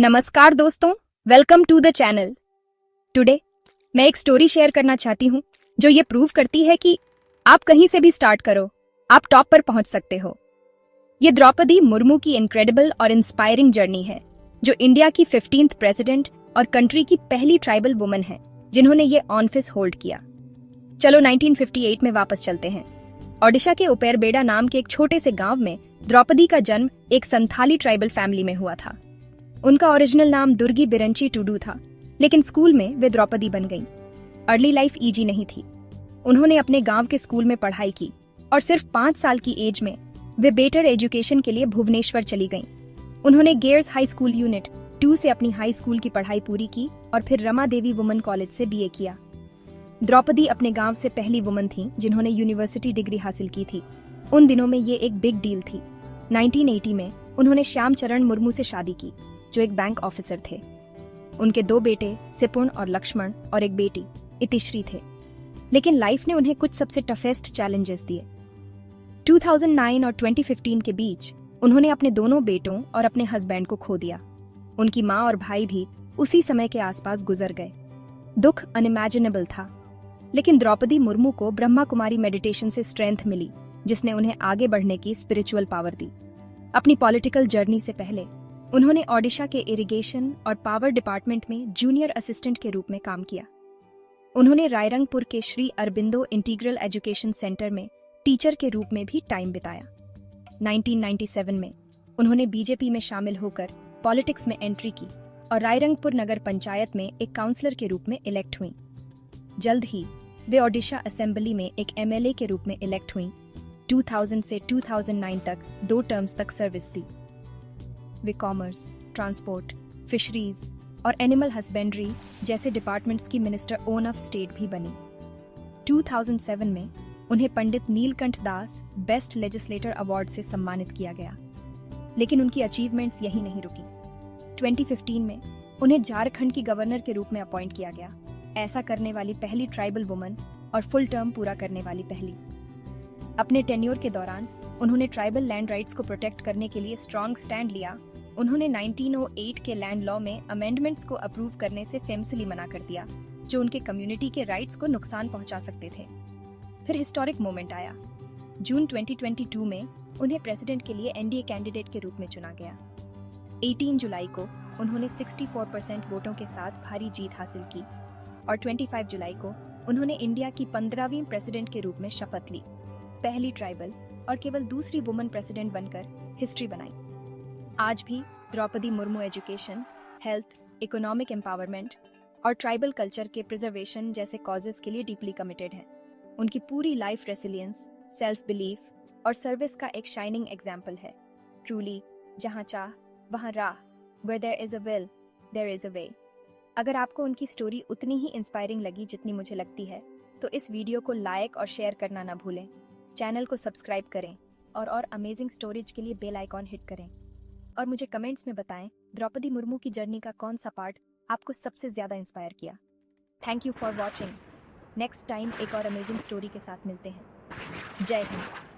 नमस्कार दोस्तों, welcome to the channel. Today मैं एक स्टोरी शेयर करना चाहती हूँ जो ये प्रूव करती है कि आप कहीं से भी स्टार्ट करो, आप टॉप पर पहुंच सकते हो। ये द्रौपदी मुर्मू की इनक्रेडिबल और इंस्पायरिंग जर्नी है, जो इंडिया की 15th प्रेसिडेंट और कंट्री की पहली ट्राइबल वुमन है जिन्होंने ये ऑफिस होल्ड किया। चलो 1958 में वापस चलते हैं। ओडिशा के उपेरबेड़ा नाम के एक छोटे से गांव में द्रौपदी का जन्म एक संथाली ट्राइबल फैमिली में हुआ था। उनका ओरिजिनल नाम दुर्गी बिरंची टुडू था, लेकिन स्कूल में वे द्रौपदी बन गईं। अर्ली लाइफ इजी नहीं थी। उन्होंने अपने गांव के स्कूल में पढ़ाई की और सिर्फ 5 साल की एज में वे बेटर एजुकेशन के लिए भुवनेश्वर चली गईं। उन्होंने गेयर्स हाई स्कूल यूनिट 2 से अपनी हाई स्कूल की पढ़ाई पूरी की और फिर रमा देवी वुमन कॉलेज से बीए किया। द्रौपदी अपने गांव से पहली वुमन थी जिन्होंने यूनिवर्सिटी डिग्री हासिल की थी। उन दिनों में ये एक बिग डील थी। 1980 में उन्होंने श्याम चरण मुर्मू से शादी की, जो एक बैंक ऑफिसर थे। उनके 2 बेटे सिपुण और लक्ष्मण और एक बेटी इतिश्री थे। लेकिन लाइफ ने उन्हें कुछ सबसे टफेस्ट चैलेंजेस दिए। 2009 और 2015 के बीच उन्होंने अपने दोनों बेटों और अपने हस्बैंड को खो दिया। उनकी माँ और भाई भी उसी समय के आसपास गुजर गए। दुख अनइमेजिनेबल था, लेकिन द्रौपदी मुर्मू को ब्रह्मा कुमारी मेडिटेशन से स्ट्रेंथ मिली, जिसने उन्हें आगे बढ़ने की स्पिरिचुअल पावर दी। अपनी पॉलिटिकल जर्नी से पहले उन्होंने ओडिशा के इरिगेशन और पावर डिपार्टमेंट में जूनियर असिस्टेंट के रूप में काम किया। उन्होंने रायरंगपुर के Shri Aurobindo integral education centre में टीचर के रूप में भी टाइम बिताया। 1997 में उन्होंने बीजेपी में शामिल होकर पॉलिटिक्स में एंट्री की और रायरंगपुर नगर पंचायत में एक काउंसलर के रूप में इलेक्ट हुई। जल्द ही वे ओडिशा असेंबली में एक एमएलए के रूप में इलेक्ट हुई। 2000 से 2009 तक 2 टर्म्स तक सर्विस दी। वे कॉमर्स, ट्रांसपोर्ट, फिशरीज और एनिमल हस्बेंड्री जैसे डिपार्टमेंट्स की मिनिस्टर ओन ऑफ स्टेट भी बनी। 2007 में उन्हें पंडित नीलकंठ दास बेस्ट लेजिस्लेटर अवार्ड से सम्मानित किया गया। लेकिन उनकी अचीवमेंट्स यही नहीं रुकी। 2015 में उन्हें झारखंड की गवर्नर के रूप में अपॉइंट किया गया, ऐसा करने वाली पहली ट्राइबल वुमन और फुल टर्म पूरा करने वाली पहली। अपने टेन्योर के दौरान उन्होंने ट्राइबल लैंड राइट्स को प्रोटेक्ट करने के लिए स्ट्रॉन्ग स्टैंड लिया। उन्होंने 1908 के लैंड लॉ में अमेंडमेंट्स को अप्रूव करने से फेमसली मना कर दिया, जो उनके कम्युनिटी के राइट्स को नुकसान पहुंचा सकते थे। फिर हिस्टोरिक मोमेंट आया। जून 2022 में उन्हें प्रेसिडेंट के लिए एनडीए कैंडिडेट के रूप में चुना गया। 18 जुलाई को उन्होंने 64% वोटों के साथ भारी जीत हासिल की और 25 जुलाई को उन्होंने इंडिया की 15वीं प्रेसिडेंट के रूप में शपथ ली। पहली ट्राइबल और केवल दूसरी वुमन प्रेसिडेंट बनकर हिस्ट्री बनाई। आज भी Draupadi Murmu education, health, economic empowerment और ट्राइबल कल्चर के प्रिजर्वेशन जैसे कॉजेस के लिए डीपली कमिटेड है। उनकी पूरी लाइफ रेसिलियंस, सेल्फ बिलीफ और सर्विस का एक शाइनिंग एग्जाम्पल है। ट्रूली, जहाँ चाह वहाँ राह, where there is a will, there is a way। अगर आपको उनकी स्टोरी उतनी ही इंस्पायरिंग लगी जितनी मुझे लगती है, तो इस वीडियो को लाइक और शेयर करना ना भूलें। चैनल को सब्सक्राइब करें और अमेजिंग स्टोरेज के लिए बेल आइकॉन हिट करें। और मुझे कमेंट्स में बताएं द्रौपदी मुर्मू की जर्नी का कौन सा पार्ट आपको सबसे ज्यादा इंस्पायर किया। Thank you for watching. Next time एक और अमेजिंग स्टोरी के साथ मिलते हैं। जय हिंद।